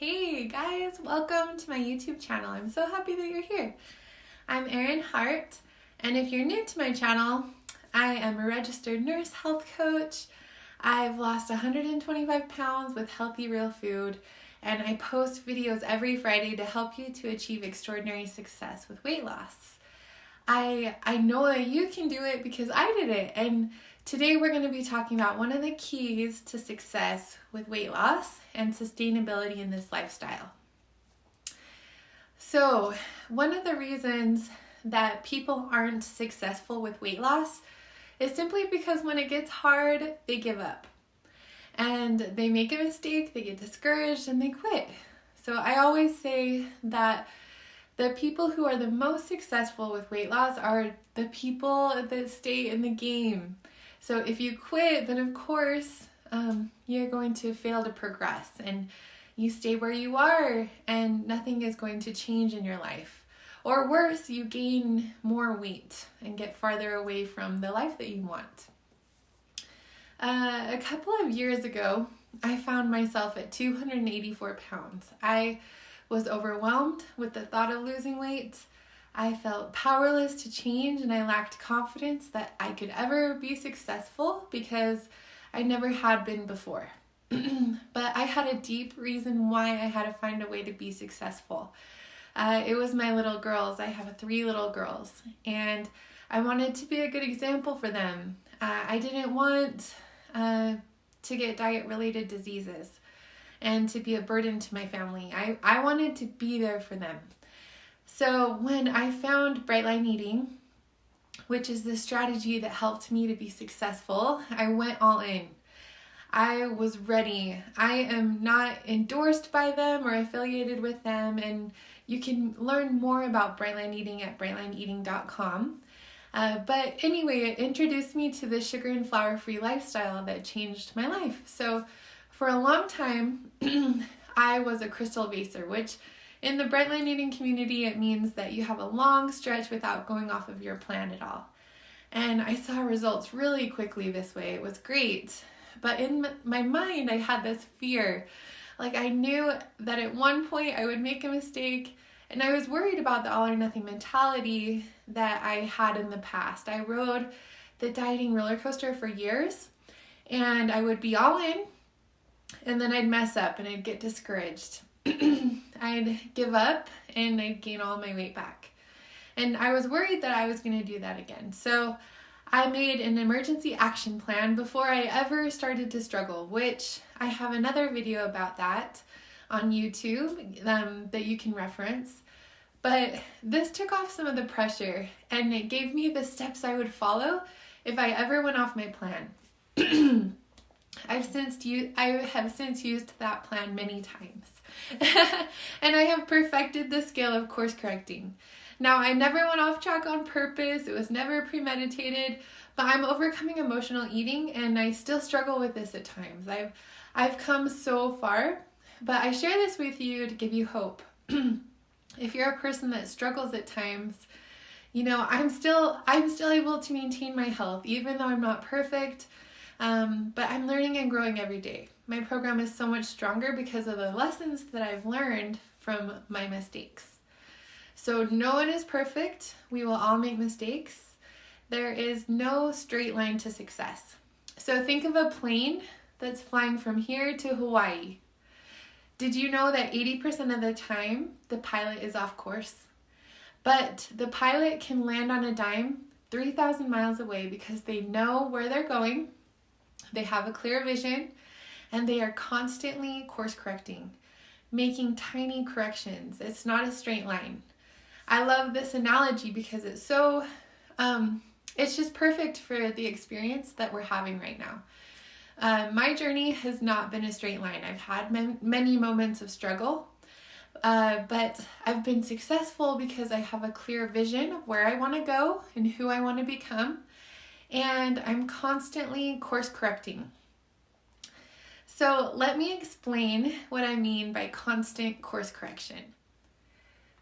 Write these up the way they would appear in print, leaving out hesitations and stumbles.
Hey guys, welcome to my YouTube channel. I'm so happy that you're here. I'm Erin Hart, and if you're new to my channel, I am a registered nurse health coach. I've lost 125 pounds with healthy real food, and I post videos every Friday to help you to achieve extraordinary success with weight loss. I know that you can do it because I did it, and today we're going to be talking about one of the keys to success with weight loss and sustainability in this lifestyle. So, one of the reasons that people aren't successful with weight loss is simply because when it gets hard, they give up. And they make a mistake, they get discouraged, and they quit. So I always say that the people who are the most successful with weight loss are the people that stay in the game. So if you quit, then of course you're going to fail to progress, and you stay where you are and nothing is going to change in your life. Or worse, you gain more weight and get farther away from the life that you want. A couple of years ago, I found myself at 284 pounds. I was overwhelmed with the thought of losing weight. I felt powerless to change, and I lacked confidence that I could ever be successful because I never had been before. But I had a deep reason why I had to find a way to be successful. It was my little girls. I have 3 little girls, and I wanted to be a good example for them. I didn't want to get diet-related diseases and to be a burden to my family. I wanted to be there for them. So when I found Bright Line Eating, which is the strategy that helped me to be successful, I went all in. I was ready. I am not endorsed by them or affiliated with them, and you can learn more about Bright Line Eating at brightlineeating.com. But anyway, it introduced me to the sugar and flour-free lifestyle that changed my life. So for a long time, I was a crystal vaser, which in the Bright Line Eating community, it means that you have a long stretch without going off of your plan at all. And I saw results really quickly this way. It was great. But in my mind, I had this fear. Like, I knew that at one point I would make a mistake, and I was worried about the all or nothing mentality that I had in the past. I rode the dieting roller coaster for years, and I would be all in, and then I'd mess up and I'd get discouraged. I'd give up and I'd gain all my weight back. And I was worried that I was going to do that again. So I made an emergency action plan before I ever started to struggle, which I have another video about that on YouTube that you can reference. But this took off some of the pressure, and it gave me the steps I would follow if I ever went off my plan. I have since used that plan many times. And I have perfected the skill of course correcting. Now, I never went off track on purpose. It was never premeditated, but I'm overcoming emotional eating, and I still struggle with this at times. I've come so far, but I share this with you to give you hope. If you're a person that struggles at times, you know, I'm still able to maintain my health, even though I'm not perfect. But I'm learning and growing every day. My program is so much stronger because of the lessons that I've learned from my mistakes. So no one is perfect. We will all make mistakes. There is no straight line to success. So think of a plane that's flying from here to Hawaii. Did you know that 80% of the time the pilot is off course? But the pilot can land on a dime 3,000 miles away because they know where they're going. They have a clear vision, and they are constantly course correcting, making tiny corrections. It's not a straight line. I love this analogy because it's so, it's just perfect for the experience that we're having right now. My journey has not been a straight line. I've had many moments of struggle, but I've been successful because I have a clear vision of where I want to go and who I want to become. And I'm constantly course correcting. So let me explain what I mean by constant course correction.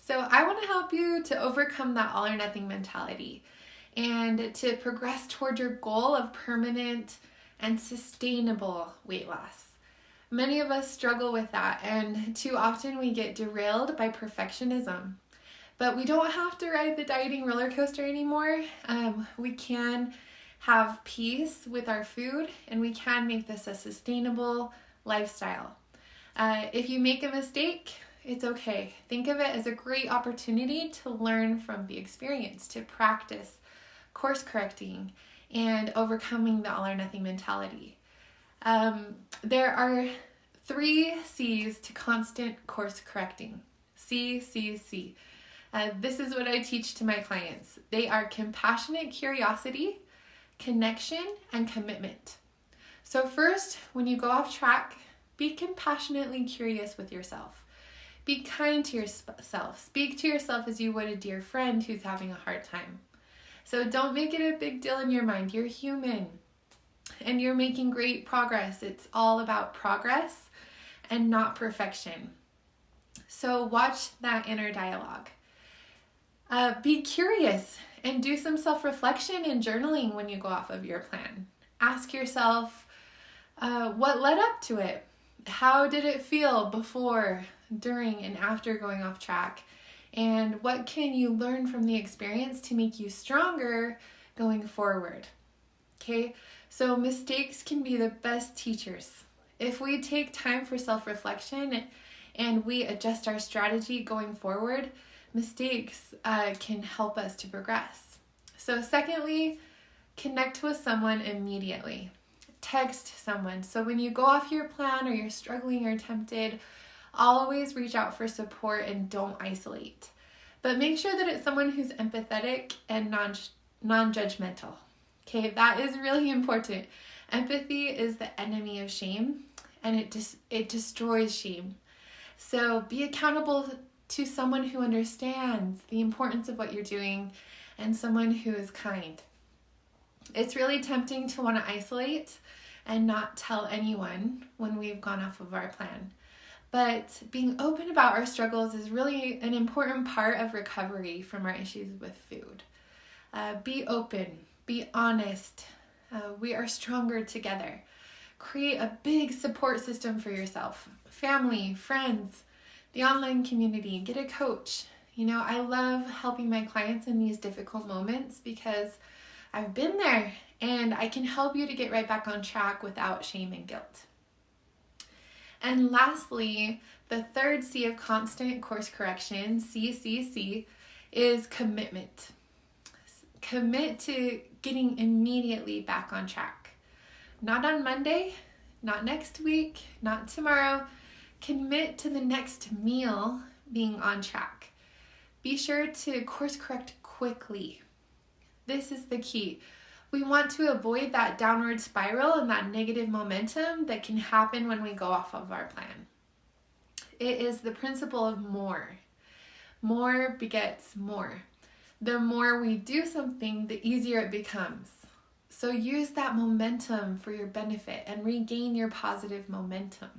So I want to help you to overcome that all or nothing mentality and to progress toward your goal of permanent and sustainable weight loss. Many of us struggle with that, and too often we get derailed by perfectionism. But we don't have to ride the dieting roller coaster anymore. We can have peace with our food, and we can make this a sustainable lifestyle. If you make a mistake, it's okay. Think of it as a great opportunity to learn from the experience, to practice course correcting and overcoming the all or nothing mentality. There are 3 C's to constant course correcting. C, C, C. This is what I teach to my clients. They are compassionate curiosity, connection, and commitment. So first, when you go off track, be compassionately curious with yourself. Be kind to yourself. Speak to yourself as you would a dear friend who's having a hard time. So don't make it a big deal in your mind. You're human and you're making great progress. It's all about progress and not perfection. So watch that inner dialogue. Be curious and do some self-reflection and journaling when you go off of your plan. Ask yourself, what led up to it? How did it feel before, during, and after going off track? And what can you learn from the experience to make you stronger going forward? Okay, so mistakes can be the best teachers. If we take time for self-reflection and we adjust our strategy going forward, mistakes can help us to progress. So secondly, connect with someone immediately. Text someone. So when you go off your plan or you're struggling or tempted, always reach out for support and don't isolate. But make sure that it's someone who's empathetic and non-judgmental. Okay, that is really important. Empathy is the enemy of shame, and it destroys shame. So be accountable to someone who understands the importance of what you're doing and someone who is kind. It's really tempting to want to isolate and not tell anyone when we've gone off of our plan. But being open about our struggles is really an important part of recovery from our issues with food. Be open, be honest. We are stronger together. Create a big support system for yourself, family, friends, the online community, get a coach. You know, I love helping my clients in these difficult moments because I've been there and I can help you to get right back on track without shame and guilt. And lastly, the 3rd C of constant course correction, CCC, is commitment. Commit to getting immediately back on track. Not on Monday, not next week, not tomorrow. Commit to the next meal being on track. Be sure to course correct quickly. This is the key. We want to avoid that downward spiral and that negative momentum that can happen when we go off of our plan. It is the principle of more. More begets more. The more we do something, the easier it becomes. So use that momentum for your benefit and regain your positive momentum.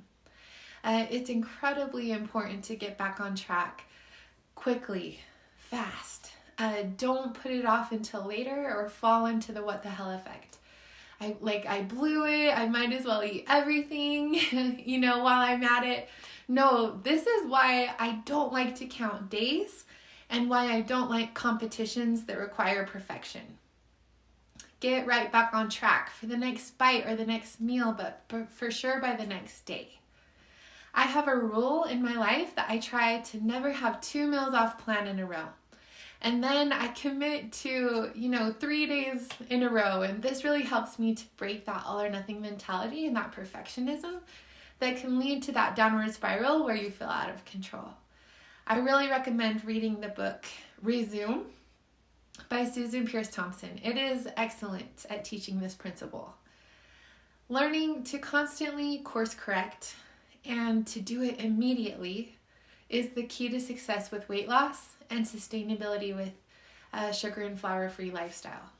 It's incredibly important to get back on track quickly, fast. Don't put it off until later or fall into the what the hell effect. I blew it, I might as well eat everything, while I'm at it. No, this is why I don't like to count days and why I don't like competitions that require perfection. Get right back on track for the next bite or the next meal, but for sure by the next day. I have a rule in my life that I try to never have 2 meals off plan in a row. And then I commit to, 3 days in a row. And this really helps me to break that all or nothing mentality and that perfectionism that can lead to that downward spiral where you feel out of control. I really recommend reading the book Resume by Susan Peirce Thompson. It is excellent at teaching this principle. Learning to constantly course correct and to do it immediately is the key to success with weight loss and sustainability with a sugar and flour-free lifestyle.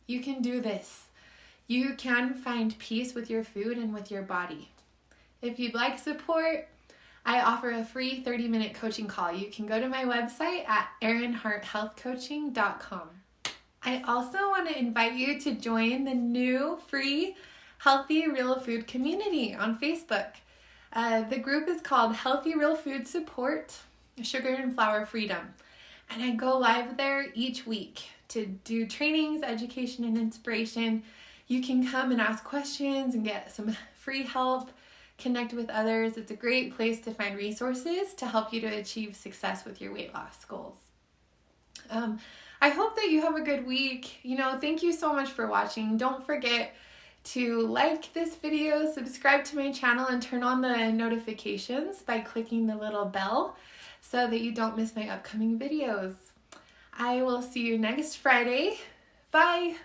You can do this. You can find peace with your food and with your body. If you'd like support, I offer a free 30-minute coaching call. You can go to my website at erinharthealthcoaching.com. I also want to invite you to join the new free Healthy Real Food community on Facebook. The group is called Healthy Real Food Support, Sugar and Flour Freedom. And I go live there each week to do trainings, education, and inspiration. You can come and ask questions and get some free help, connect with others. It's a great place to find resources to help you to achieve success with your weight loss goals. I hope that you have a good week. Thank you so much for watching. Don't forget to like this video, subscribe to my channel, and turn on the notifications by clicking the little bell so that you don't miss my upcoming videos. I will see you next Friday. Bye!